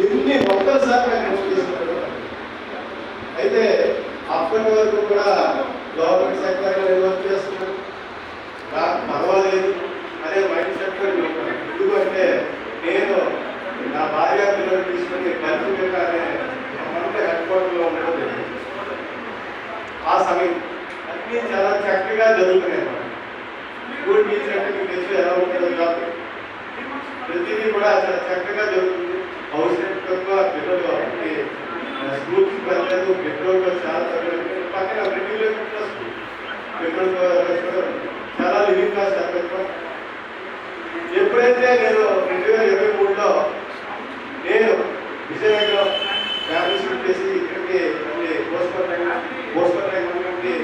ఎన్ని ఒక్కసారి నోట్ చేసుకుంటారు. అయితే అప్పటి వరకు కూడా గవర్నమెంట్ సెక్టర్ వర్క్ చేస్తున్నారు, పర్వాలేదు అనే మైండ్ సెట్ ఎందుకంటే నేను నా భార్య పిల్లలు తీసుకుని కల్పిక అనే హెడ్ క్వార్టర్లో ఉండడం జరిగింది. ఆ సమయం అన్నీ చాలా చక్కగా జరుగుతున్నాయి. స్కూల్ టీచర్ అంటే మీకు తెలిసి ఎలా ఉంటుందో కాబట్టి ప్రతిదీ కూడా చాలా చక్కగా జరుగుతుంది. హౌస్ రెంట్గా పిల్లలు స్కూల్కి వెళ్ళలేదు, పెట్రోల్ చాలా తగ్గలేదు. పక్కన 2 కిలోమీటర్ల స్కూల్ పెట్రోల్ చాలా లివింగ్ కాస్ట్ తగ్గ. ఎప్పుడైతే నేను 2023లో నేను విజయనగరం ఫ్యామిలీ షిఫ్ట్ చేసి ఇక్కడికి మళ్ళీ పోస్ట్పోన్ నుండి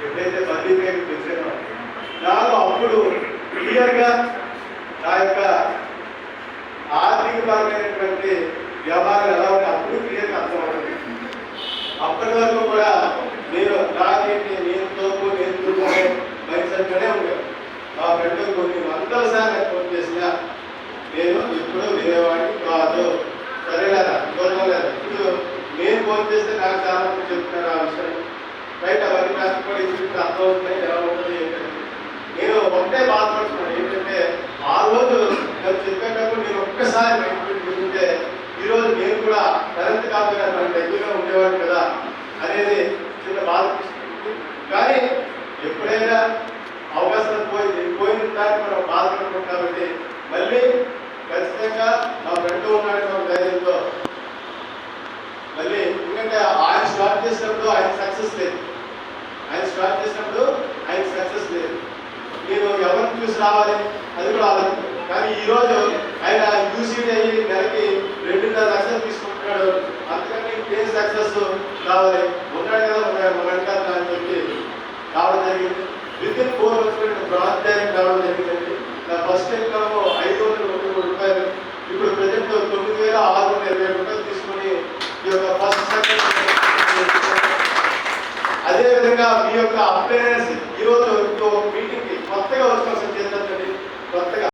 ఎప్పుడైతే బదిలీకి వచ్చానో నాకు అప్పుడు క్లియర్గా నా యొక్క ఆర్థిక పరమైనటువంటి వ్యవహారం ఎలా ఉంటే అప్పుడు క్లియర్గా అర్థమవుతుంది. అప్పటి వరకు కూడా నేను రాకేంటి నేను తోపు నేను తూర్పునే మైండ్సెట్గానే ఉండేది. మా ఫ్రెండ్ కొన్ని వందల సార్లు ఫోన్ చేసినా నేను ఇప్పుడు వినేవాడిని కాదు. సరేలేదా చూడలేదు. ఇప్పుడు నేను ఫోన్ చేస్తే నాకు చాలా మంది చెప్తున్నారు ఆ విషయం. రైట్, అవన్నీ నాకు కూడా ఇప్పుడు అర్థమవుతున్నాయి ఎలా ఉంటుంది ఏంటంటే. నేను ఒకటే బాధపడుతున్నాను ఏంటంటే ఆ రోజు నేను చెప్పేటప్పుడు నేను ఒక్కసారి మైండ్ ఈరోజు నేను కూడా కరెంట్ కాకుండా మనకు దగ్గరగా ఉండేవాడిని కదా అనేది చిన్న బాధ. కానీ ఎప్పుడైనా అవకాశం పోయిన దాన్ని మనం బాధపడుతున్నాం కాబట్టి మళ్ళీ ఖచ్చితంగా మా ఫ్రెండ్ ఉన్నాడు మన ధైర్యంతో మళ్ళీ. ఎందుకంటే ఆయన స్టార్ట్ చేసినప్పుడు ఆయన సక్సెస్ లేదు, నేను ఎవరిని చూసి రావాలి అది కూడా ఆలోచించాను. కానీ ఈరోజు ఆయన యూసీడీ అయ్యి నెలకి 2.5 లక్షలు తీసుకుంటున్నాడు. అందుకని ఏం సక్సెస్ కావాలి ఉన్నాడు కదా మన వెనకాల అని చెప్పి రావడం జరిగింది. వితిన్ 4 months బ్రాడ్ డైరెక్ట్ రావడం జరిగిందండి. నా ఫస్ట్ ఇన్కమ్ 523 రూపాయలు, ఇప్పుడు ప్రజెంట్ 9,620 రూపాయలు తీసుకుని ఈ యొక్క ఫస్ట్ సక్సెస్. అదేవిధంగా మీ యొక్క అప్లైనెన్స్ ఈరోజు మీటింగ్కి కొత్తగా వచ్చిన